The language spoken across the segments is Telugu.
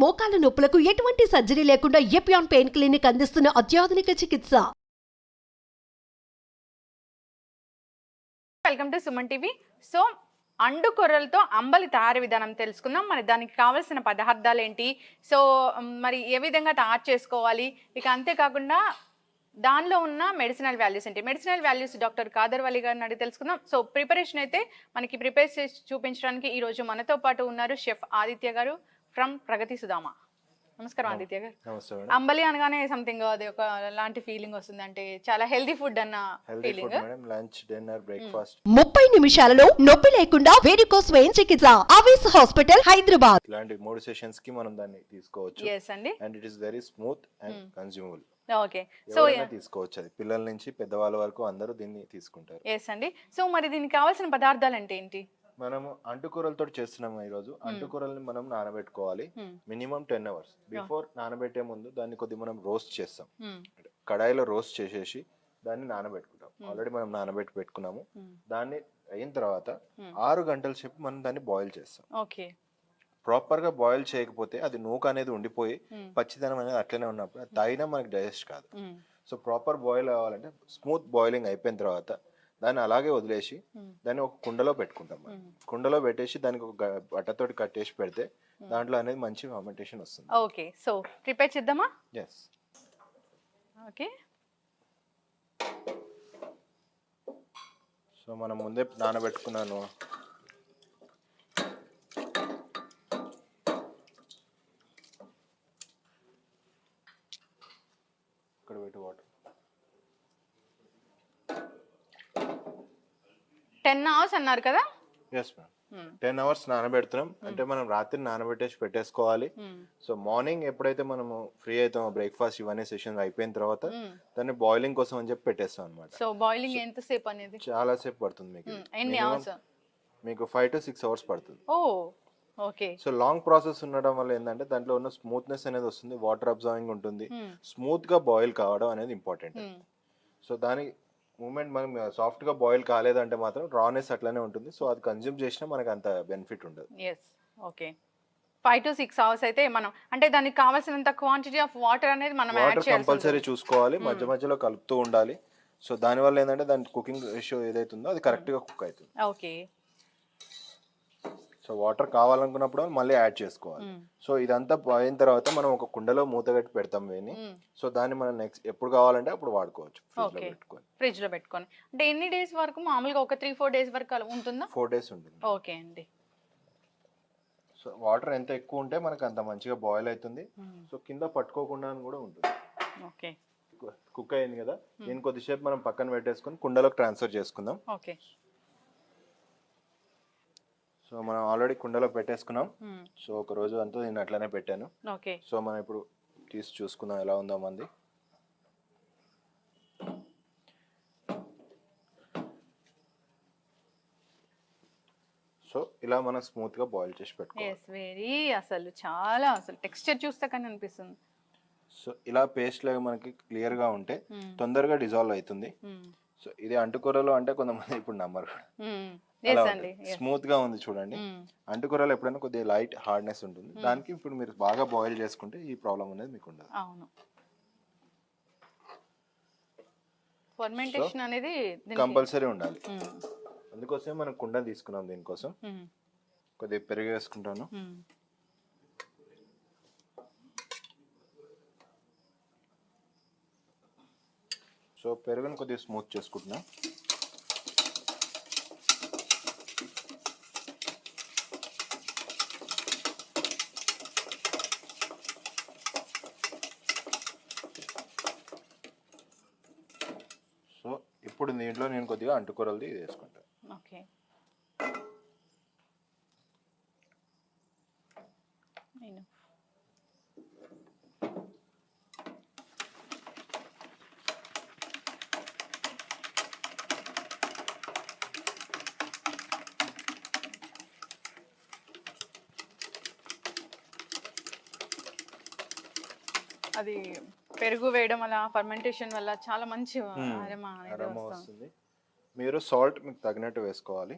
మోకాల నొప్పులకు ఎటువంటి సర్జరీ లేకుండా ఎపియాన్ పెయిన్ క్లినిక్ అందిస్తున్న అత్యాధునిక చికిత్స. Welcome to Suman TV. So and కొర్రలతో అంబలి తయారీ విధానం తెలుసుకుందాం. మరి దానికి కావాల్సిన పదార్థాలు ఏంటి, సో మరి ఏ విధంగా తయారు చేసుకోవాలి, ఇక అంతేకాకుండా దానిలో ఉన్న మెడిసినల్ వాల్యూస్ ఏంటి. మెడిసినల్ వాల్యూస్ డాక్టర్ కాదర్ వలి గారిని అడిగి తెలుసుకుందాం. సో ప్రిపరేషన్ అయితే మనకి ప్రిపేర్ చేసి చూపించడానికి ఈరోజు మనతో పాటు ఉన్నారు షెఫ్ ఆదిత్య గారు ఫ్రమ్ ప్రగతి సుధామ. నమస్కారం ఆదిత్య గారు. అంబలి అనగానే సంథింగ్ అది ఒక లాంటి ఫీలింగ్ వస్తుంది, అంటే చాలా హెల్దీ ఫుడ్ అన్న ఫీలింగ్. లంచ్, డిన్నర్, బ్రేక్ఫాస్ట్ 30 నిమిషాలలో నొప్పి లేకుండా వేడికోస్ వెయిన్ చికిత్స ఆవేశ హాస్పిటల్ హైదరాబాద్. ఇలాంటి 3 సెషన్స్ కి మనం దాన్ని తీసుకోవచ్చు. yes అండి, and it is very smooth and consumable. Okay, so తీసుకోవచ్చు. అది పిల్లల నుంచి పెద్దవాళ్ళ వరకు అందరూ దీన్ని తీసుకుంటారు. yes అండి. సో మరి దీనికి కావాల్సిన పదార్థాలు అంటే ఏంటి? మనము అంటుకూరలతో చేస్తున్నాము ఈ రోజు. అంటుకూరల్ని మనం నానబెట్టుకోవాలి మినిమం 10 hours. బిఫోర్ నానబెట్టే ముందు దాన్ని కొద్దిగా మనం రోస్ట్ చేస్తాం. కడాయిలో రోస్ట్ చేసేసి దాన్ని నానబెట్టుకుంటాం. ఆల్రెడీ మనం నానబెట్టి పెట్టుకున్నాము. దాన్ని అయిన తర్వాత 6 గంటల సేపు మనం దాన్ని బాయిల్ చేస్తాం. ఓకే, ప్రాపర్ గా బాయిల్ చేయకపోతే అది నూక అనేది ఉండిపోయి పచ్చిదనం అనేది అట్లనే ఉన్నప్పుడు అది తాగినా మనకి డైజెస్ట్ కాదు. సో ప్రాపర్ బాయిల్ అవ్వాలంటే స్మూత్ బాయిలింగ్ అయిపోయిన తర్వాత దాన్ని అలాగే వదిలేసి దాన్ని ఒక కుండలో పెట్టుకుంటాం. కుండలో పెట్టేసి దానికి ఒక బట్టతోటి కట్టేసి పెడితే దాంట్లో అనేది మంచి ఫర్మెంటేషన్ వస్తుంది. ఓకే, సో ప్రిపేర్ చేద్దామా? yes. ఓకే, సో మనం ముందే నానబెట్టుకున్నాను. ఇక్కడ పెట్టి వాటర్ 10 hours అన్నారు కదా? ఎస్ మ్యామ్, 10 hours నానబెడుతున్నాం. అంటే మనం రాత్రి నానబెట్టేసి పెట్టేసుకోవాలి. సో మార్నింగ్ ఎప్పుడైతే మనము ఫ్రీ అవుతామో బ్రేక్ఫాస్ట్ ఇవన్నీ సెషన్ అయిపోయిన తర్వాత దాన్ని బాయిలింగ్ కోసం అని చెప్పి పెట్టేస్తాం అనమాట. సో బాయిలింగ్ ఎంత సేపు అనేది? చాలా సేపు పడుతుంది మీకు. ఎన్ని అవర్స్? మీకు 5 to 6 hours పడుతుంది. ఓ ఓకే. సో లాంగ్ ప్రాసెస్ ఉండడం వల్ల ఏంటంటే దాంట్లో ఉన్న స్మూత్నెస్ అనేది వస్తుంది, వాటర్ అబ్జర్వింగ్ ఉంటుంది, స్మూత్ గా బాయిల్ కావడం అనేది ఇంపార్టెంట్. సో దాని మూమెంట్ మనం సాఫ్ట్ గా బాయిల్ కాలేదంటే మాత్రం రానెస్ అట్లానే ఉంటుంది. సో అది కన్జ్యూమ్ చేసినా మనకు అంత బెనిఫిట్ ఉండదు. Yes, okay. 5 to 6 hours అయితే మనం అంటే దానికి కావాల్సినంత క్వాంటిటీ ఆఫ్ వాటర్ అనేది మనం యాడ్ చేయాలి. కంపల్సరీ చూసుకోవాలి, మధ్య మధ్యలో కలుపుతూ ఉండాలి. సో దాని వల్ల ఏంటంటే దాని కుకింగ్ రేషియో ఏదైతుందో అది కరెక్ట్ గా కుక్ అవుతుంది. ఓకే. సో వాటర్ కావాలనుకున్నప్పుడు మళ్ళీ యాడ్ చేసుకోవాలి. సో ఇదంతా అయిన తర్వాత మనం ఒక కుండలో మూత కట్టి పెడతాం వేని. సో దాన్ని మనం నెక్స్ట్ ఎప్పుడు కావాలంటే అప్పుడు వాడుకోవచ్చు. ఫ్రిడ్జ్ లో పెట్టుకొని అంటే ఎన్ని డేస్ వరకు? మామూలుగా ఒక 3-4 days వరకు ఉంటుందా? 4 days ఉంటుంది. ఓకే అండి. సో వాటర్ ఎంత ఎక్కువ ఉంటే మనకు అంత మంచిగా బాయిల్ అవుతుంది. సో కింద పట్టుకోకుండా కూడా ఉంటుంది. ఓకే, కుక్ అయింది కదా, దీన్ని కొద్దిసేపు మనం పక్కన పెట్టేసుకొని కుండలోకి ట్రాన్స్ఫర్ చేసుకుందాం. ఓకే. సో మనం ఆల్రెడీ కుండలో పెట్టేసుకున్నాం. సో ఒక రోజు అంతా నేను అట్లనే పెట్టాను. ఓకే. సో మనం ఇప్పుడు తీసి చూసుకుందాం ఎలా ఉందో మంది. సో ఇలా మనం స్మూత్ గా బాయిల్ చేసి పెట్టుకోవాలి. అసలు టెక్స్చర్ చూస్తే కానీ అనిపిస్తుంది. సో ఇలా పేస్ట్ లాగా మనకి క్లియర్ గా ఉంటే తొందరగా డిజాల్వ్ అవుతుంది. సో ఇది అంటుకూరలో అంటే కొంతమంది ఇప్పుడు నమ్మరు. స్మూత్ గా ఉంది చూడండి. అంటుకూరలో ఎప్పుడైనా కొద్దిగా లైట్ హార్డ్నెస్ ఉంటుంది. దానికి ఇప్పుడు మీరు బాగా బాయిల్ చేసుకుంటే ఈ ప్రాబ్లం అనేది మీకు ఉండదు. అవును, ఫర్మెంటేషన్ అనేది కంపల్సరీ ఉండాలి. అందుకోసమే మనం కుండ తీసుకున్నాం. దీనికోసం కొద్దిగా పెరుగు వేసుకుంటాను. సో పెరుగుని కొద్దిగా స్మూత్ చేసుకుంటున్నా. సో ఇప్పుడు దీంట్లో నేను కొద్దిగా అంటుకూరలది వేసుకుంటాను. ఓకే. అది పెరుగు వేయడం వల్ల ఫర్మెంటేషన్ వల్ల చాలా మంచి అరోమా వస్తుంది. మీరు సాల్ట్ మీకు తగినట్టు వేసుకోవాలి.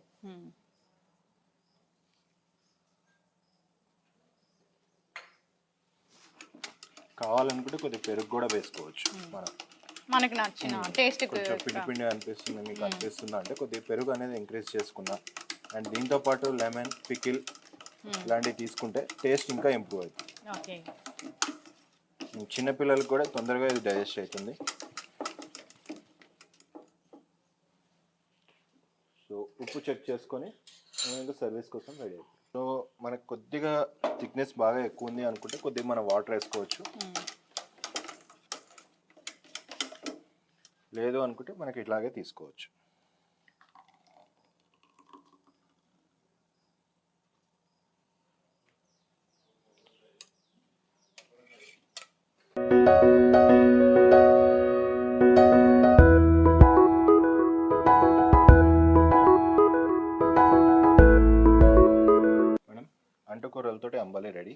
కావాలనుకుంటే కొద్దిగా పెరుగు కూడా వేసుకోవచ్చు మనం. మనకి నచ్చిన టేస్ట్ కొంచెం పిండి పిండి అనిపిస్తుంది మీకు అనిపిస్తుందా అంటే కొద్దిగా పెరుగు అనేది ఇంక్రీజ్ చేసుకున్నా అండ్ దీంతో పాటు లెమన్ పికిల్ ఇలాంటివి తీసుకుంటే టేస్ట్ ఇంకా ఇంప్రూవ్ అవుతుంది. ఓకే. చిన్నపిల్లలకు కూడా తొందరగా ఇది డైజెస్ట్ అవుతుంది. సో ఉప్పు చెక్ చేసుకొని ఇంకా సర్వీస్ కోసం రెడీ అవుతుంది. సో మనకు కొద్దిగా థిక్నెస్ బాగా ఎక్కువ ఉంది అనుకుంటే కొద్దిగా మనం వాటర్ వేసుకోవచ్చు, లేదు అనుకుంటే మనకి ఇట్లాగే తీసుకోవచ్చు. మేడం అంటుకూరలతోటి అంబలి రెడీ.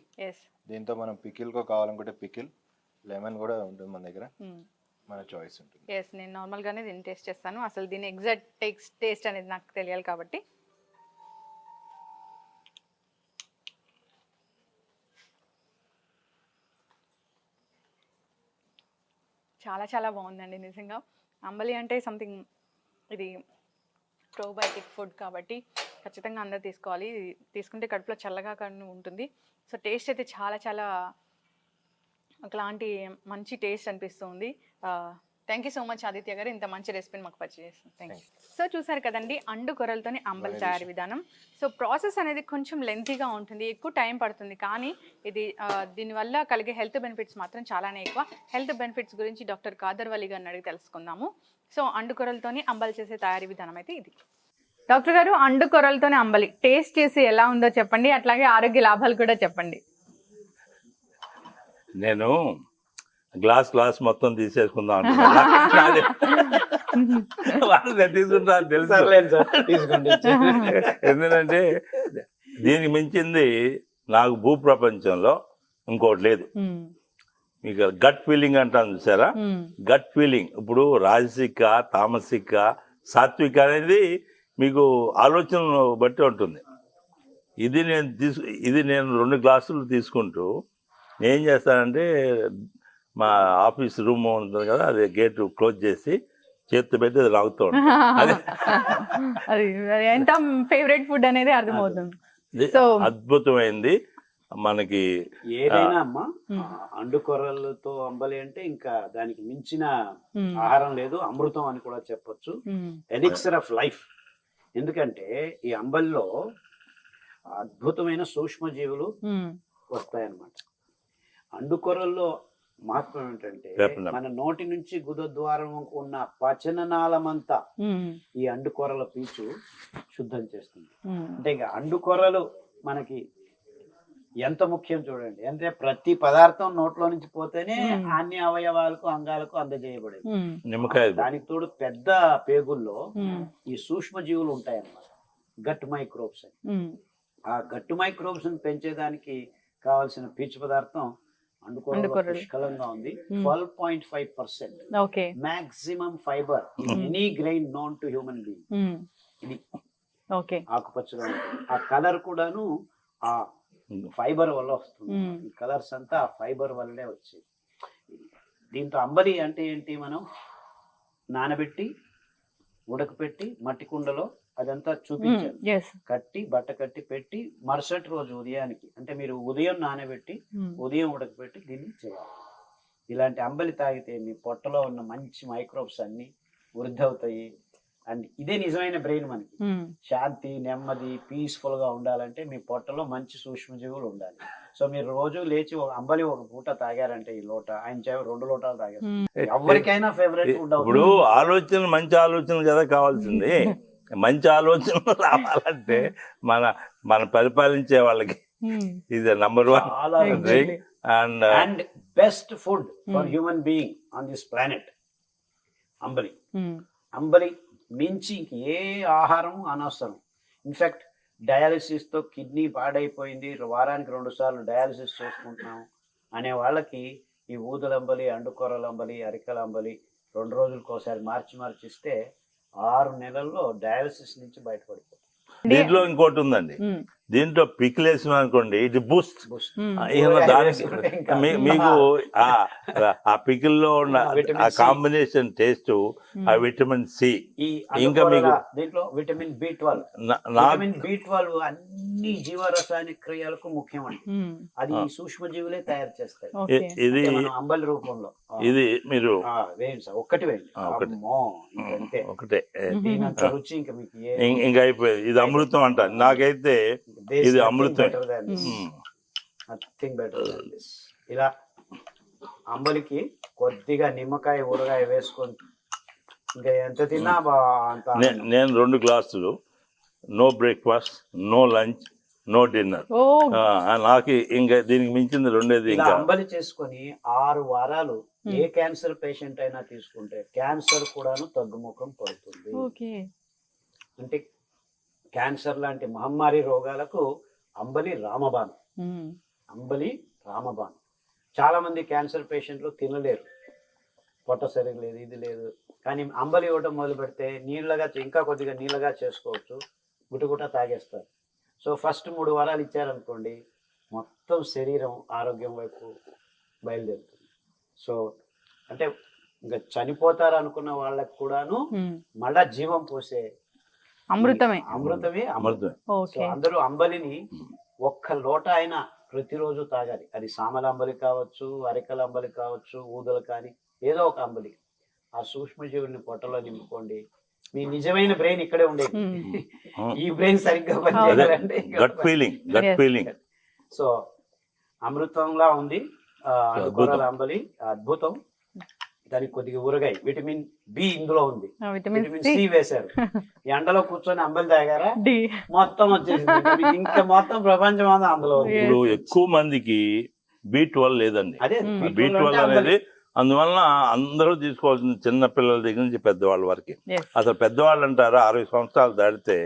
దీంతో మనం పికిల్కో కావాలనుకుంటే పికిల్, లెమన్ కూడా ఉంటుంది మన దగ్గర, మన చాయిస్ ఉంటుంది. నేను నార్మల్గానే దీన్ని టేస్ట్ చేస్తాను, అసలు దీని ఎగ్జాక్ట్ టేస్ట్ అనేది నాకు తెలియాలి కాబట్టి. చాలా చాలా బాగుందండి నిజంగా. అంబలి అంటే సంథింగ్ ఇది ప్రోబయోటిక్ ఫుడ్ కాబట్టి ఖచ్చితంగా అందరూ తీసుకోవాలి. తీసుకుంటే కడుపులో చల్లగా కానీ ఉంటుంది. సో టేస్ట్ అయితే చాలా చాలా ఒకలాంటి మంచి టేస్ట్ అనిపిస్తుంది. Thank you so much Aditya గారు, ఇంత మంచి రెసిపీని మాకు పరిచయం చేస్తుంది. Thank you. సో చూసారు కదండి అండు కొర్రలతోని అంబలి తయారీ విధానం. సో ప్రాసెస్ అనేది కొంచెం లెంతీగా ఉంటుంది, ఎక్కువ టైం పడుతుంది, కానీ ఇది దీనివల్ల కలిగే హెల్త్ బెనిఫిట్స్ మాత్రం చాలానే ఎక్కువ. హెల్త్ బెనిఫిట్స్ గురించి డాక్టర్ కాదర్ వలి గారిని అడిగి తెలుసుకుందాము. సో అండు కొర్రలతోని అంబలి చేసే తయారీ విధానం అయితే ఇది. డాక్టర్ గారు, అండు కొర్రలతోని అంబలి టేస్ట్ చేసి ఎలా ఉందో చెప్పండి, అట్లాగే ఆరోగ్య లాభాలు కూడా చెప్పండి. నేను గ్లాస్ మొత్తం తీసేసుకుందాం తీసుకుంటా తెలుసు. ఎందుకంటే దీనికి మించింది నాకు భూప్రపంచంలో ఇంకోటి లేదు. మీకు గట్ ఫీలింగ్ అంటాను చూసారా, గట్ ఫీలింగ్. ఇప్పుడు రాజసిక, తామసిక, సాత్విక అనేది మీకు ఆలోచన బట్టి ఉంటుంది. ఇది నేను 2 గ్లాసులు తీసుకుంటూ నేను ఏం చేస్తానంటే మా ఆఫీస్ రూమ్ ఉంటుంది కదా, అది గేట్ క్లోజ్ చేసి చేతితో పెట్టి అది లాగుతూ ఉంటాను. అది ఎంత ఫేవరెట్ ఫుడ్ అనేది అర్థమవుతుంది. అద్భుతమైంది మనకి. ఏదైనా అమ్మా అండు కొర్రలతో అంబలి అంటే ఇంకా దానికి మించిన ఆహారం లేదు, అమృతం అని కూడా చెప్పొచ్చు. Elixir of life. ఎందుకంటే ఈ అంబలిలో అద్భుతమైన సూక్ష్మజీవులు వస్తాయన్నమాట. అండు కొర్రల్లో మహత్వం ఏంటంటే మన నోటి నుంచి గుద ద్వారం ఉన్న పచననాళమంతా ఈ అండు కొర్రల పీచు శుద్ధం చేస్తుంది. అంటే ఇక అండు కొర్రలు మనకి ఎంత ముఖ్యం చూడండి. అంటే ప్రతి పదార్థం నోట్లో నుంచి పోతేనే అన్ని అవయవాలకు అంగాలకు అందజేయబడేది. దానికి తోడు పెద్ద పేగుల్లో ఈ సూక్ష్మ జీవులు ఉంటాయన్నమాట, గట్ మైక్రోబ్స్ అని. ఆ గట్ మైక్రోబ్స్ పెంచేదానికి కావాల్సిన పీచు పదార్థం అండుకొర్రలో పుష్కలంగా ఉంది. 12.5% maximum fibre in any grain known to human being. ఇది ఆకుపచ్చగా ఉంటుంది. ఆ కలర్ కూడాను ఆ ఫైబర్ వల్ల వస్తుంది. ఈ కలర్స్ అంతా ఆ ఫైబర్ వల్లే వచ్చేది. దీంతో అంబలి అంటే ఏంటి, మనం నానబెట్టి ఉడకపెట్టి మట్టి కుండలో అదంతా చూపించారు, బట్ట కట్టి పెట్టి మరుసటి రోజు ఉదయానికి, అంటే మీరు ఉదయం నానబెట్టి ఉదయం ఉడకపెట్టి దీన్ని చేయాలి. ఇలాంటి అంబలి తాగితే మీ పొట్టలో ఉన్న మంచి మైక్రోబ్స్ అన్ని వృద్ధి అవుతాయి. అండ్ ఇదే నిజమైన బ్రెయిన్. మనకి శాంతి, నెమ్మది, పీస్ఫుల్ గా ఉండాలంటే మీ పొట్టలో మంచి సూక్ష్మజీవులు ఉండాలి. సో మీరు రోజు లేచి అంబలి ఒక పూట తాగారంటే, ఈ లోట ఆయన 2 లోటాలు తాగారు, ఎవరికైనా ఫేవరెట్ ఫుడ్. ఇప్పుడు ఆలోచన, మంచి ఆలోచన కదా కావాల్సింది. మంచి ఆలోచనలు రావాలంటే మన పరిపాలించే వాళ్ళకి ఇది number 1 drink and best food for human being on this planet అంబలి. అంబలి మించి ఏ ఆహారం అనవసరం. ఇన్ఫాక్ట్ డయాలసిస్ తో కిడ్నీ పాడైపోయింది, వారానికి 2 సార్లు డయాలసిస్ చేసుకుంటున్నాం అనే వాళ్ళకి ఈ ఊదలంబలి, అండుకొర్రల అంబలి, అరికల అంబలి 2 రోజులకు ఒకసారి మార్చి ఇస్తే 6 నెలల్లో డయాలసిస్ నుంచి బయటపడిపోతుంది. దీంట్లో ఇంకోటి ఉందండి, దీంట్లో పికిల్ వేసిన అనుకోండి ఇది బూస్ట్. దానికి మీకు ఆ పికిల్ లో ఉన్న ఆ కాంబినేషన్ టేస్ట్, ఆ విటమిన్ సి, ఇంకా మీకు దీంట్లో విటమిన్ B12. విటమిన్ B12 అన్ని జీవరసాయనిక క్రియలకు ముఖ్యం అండి. అది సూక్ష్మజీవులే తయారు చేస్తాయి. ఇది అంబలి రూపంలో. ఇది మీరు వేయండి సార్, ఒక్కటి వేయండి. ఒకటే దీనంత రుచి ఇంకా మీకు ఇంకా అయిపోయింది. ఇది అమృతం అంట నాకైతే, ఇది అమృతం. Nothing better than this. ఇలా అంబలికి కొద్దిగా నిమ్మకాయ ఊరగాయ వేసుకొని ఇంకా ఎంత తిన్నా అంత. నేను 2 గ్లాసులు, no breakfast, no lunch, no dinner. నాకు ఇంకా దీనికి మించింది రెండేది. ఇంకా అంబలి చేసుకొని 6 వారాలు ఏ క్యాన్సర్ పేషెంట్ అయినా తీసుకుంటే క్యాన్సర్ కూడాను తగ్గుముఖం పడుతుంది. అంటే క్యాన్సర్ లాంటి మహమ్మారి రోగాలకు అంబలి రామబాణం. అంబలి రామబాణం. చాలా మంది క్యాన్సర్ పేషెంట్లు తినలేరు, పొట్ట సరిగ్గా లేదు, ఇది లేదు. కానీ అంబలి ఇవ్వటం మొదలు పెడితే నీళ్ళగా, ఇంకా కొద్దిగా నీళ్ళగా చేసుకోవచ్చు, గుటగుట తాగేస్తారు. సో ఫస్ట్ 3 వారాలు ఇచ్చారనుకోండి, మొత్తం శరీరం ఆరోగ్యం వైపు బయలుదేరుతుంది. సో అంటే ఇంకా చనిపోతారు అనుకున్న వాళ్ళకి కూడాను మళ్ళా జీవం పోసే అమృతమే. సో అందరూ అంబలిని ఒక్క లోట అయినా ప్రతిరోజు తాగాలి. అది సామల అంబలి కావచ్చు, అరికల అంబలి కావచ్చు, ఊదలు కానీ ఏదో ఒక అంబలి. ఆ సూక్ష్మజీవుల్ని పొట్టలో నింపుకోండి. మీ నిజమైన బ్రెయిన్ ఇక్కడే ఉండేది. ఈ బ్రెయిన్ సరిగ్గా పనిచేయాలంటే సో అమృతంలా ఉంది అంబలి, అద్భుతం. దానికి కొద్దిగా ఊరగాయ, విటమిన్ బి ఇందులో ఉంది, విటమిన్ సి వేశారు. ఎండలో కూర్చొని అంబలి తాగారా మొత్తం వచ్చేసింది. ఇంకా మొత్తం ప్రపంచం అంతా అందులో. ఇప్పుడు ఎక్కువ మందికి B12 లేదండి. అదే B12 అనేది అందువల్ల అందరూ తీసుకోవాల్సింది, చిన్న పిల్లల దగ్గర నుంచి పెద్దవాళ్ళ వరకు. అసలు పెద్దవాళ్ళు అంటారా 60 సంవత్సరాలు దాటితే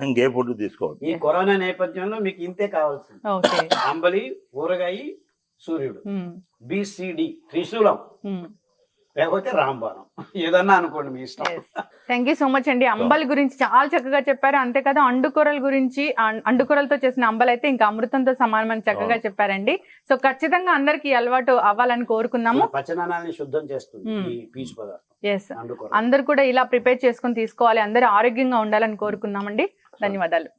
ఇంకే ఫుడ్ తీసుకోవాలి. ఈ కరోనా నేపథ్యంలో మీకు ఇంతే కావాల్సింది. అంబలి, ఊరగాయ, సూర్యుడు, BCD, త్రిశూలం, లేకపోతే రాంబాణం, ఏదన్నా అనుకోండి మీ ఇష్టం. థ్యాంక్ యూ సో మచ్ అండి. అంబలి గురించి చాలా చక్కగా చెప్పారు. అంతేకాదు అండుకూరల గురించి, అండుకూరలతో చేసిన అంబలి అయితే ఇంకా అమృతంతో సమానమని చక్కగా చెప్పారండి. సో ఖచ్చితంగా అందరికి అలవాటు అవ్వాలని కోరుకున్నాము. పచనాన్ని శుద్ధం చేస్తుంది ఈ పీచు పదార్థం. ఎస్, అందరు కూడా ఇలా ప్రిపేర్ చేసుకుని తీసుకోవాలి, అందరూ ఆరోగ్యంగా ఉండాలని కోరుకున్నామండి. ధన్యవాదాలు.